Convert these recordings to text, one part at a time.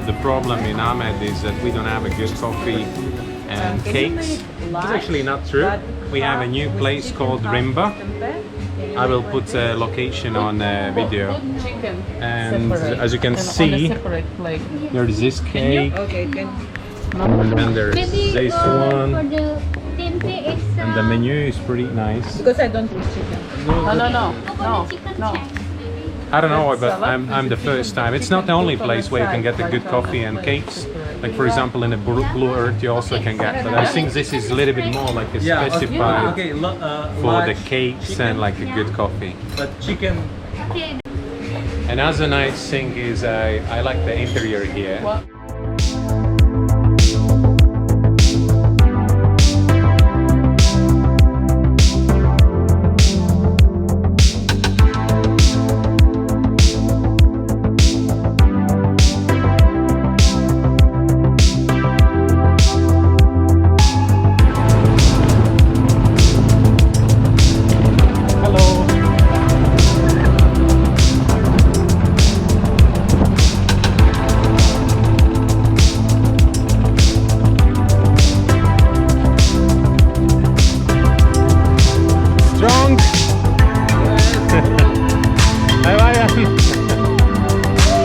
the problem in Amed is that we don't have a good coffee and cakes. It's actually not true. We have a new place called Rimba. I will put a location on a video. And as you can see, there's this cake. And there's this one. And the menu is pretty nice. Because I don't eat chicken. No. I don't know, but I'm the first time. It's not the only place where you can get a good coffee and cakes. Like for example, in the Blue Earth you also can get. But I think this is a little bit more like a specified for the cakes and like a good coffee. But chicken. Another nice thing is I like the interior here.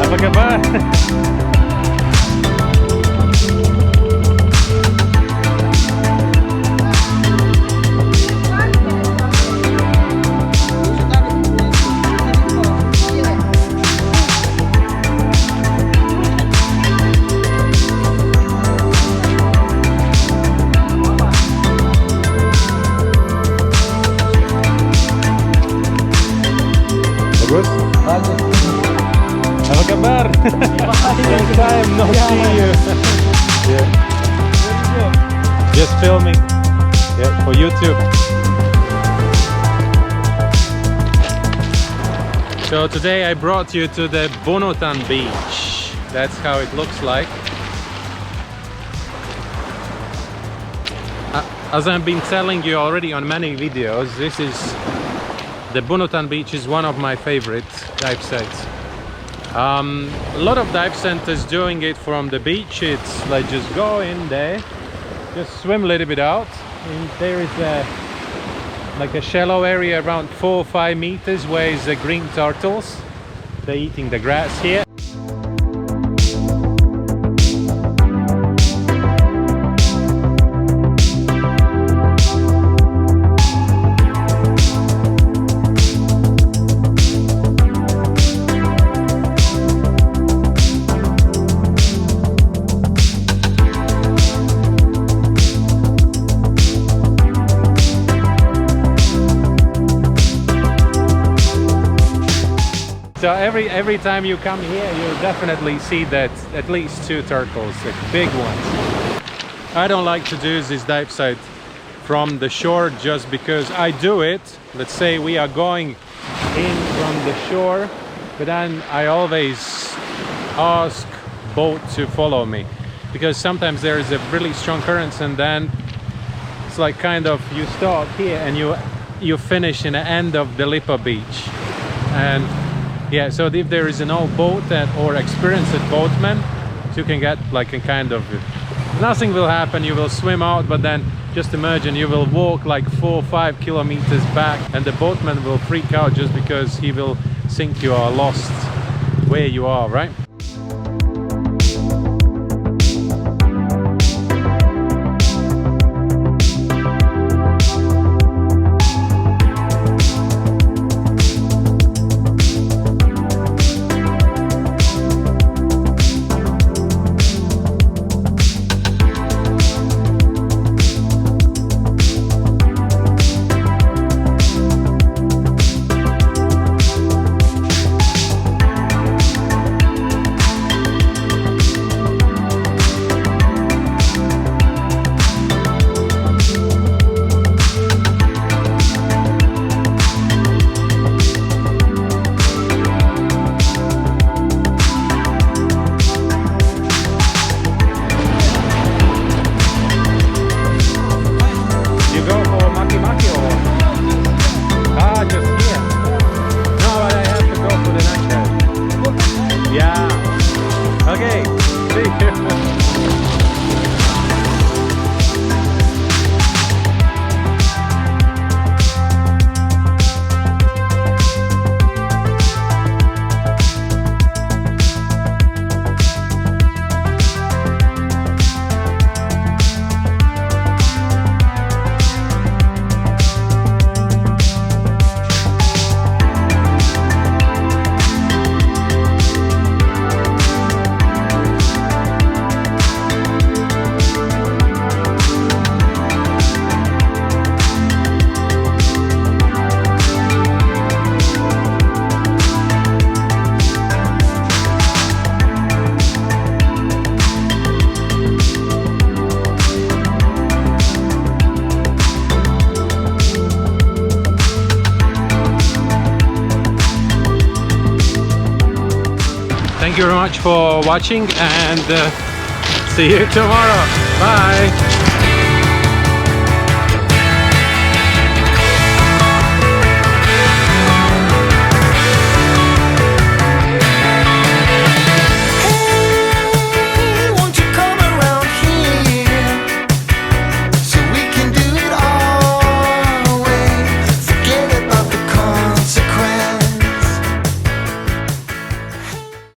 Apa kabar? Long time no see you. Yeah. Just filming. Yeah, for YouTube. So today I brought you to the Bunutan beach. That's how it looks like. As I've been telling you already on many videos, the Bunutan beach is one of my favorite dive sites. A lot of dive centers doing it from the beach. It's like just go in there, just swim a little bit out, and there is like a shallow area around 4 or 5 meters where is the green turtles. They're eating the grass here. So every time you come here, you'll definitely see that at least 2 turtles, like big ones. I don't like to do this dive site from the shore just because I do it. Let's say we are going in from the shore, but then I always ask boat to follow me because sometimes there is a really strong current, and then it's like kind of you start here and you finish in the end of the Lipa beach. And yeah, so if there is an old boat or experienced boatman, you can get like a kind of, nothing will happen, you will swim out, but then just imagine you will walk like 4 or 5 kilometers back and the boatman will freak out just because he will think you are lost where you are, right? much for watching, and see you tomorrow. Bye.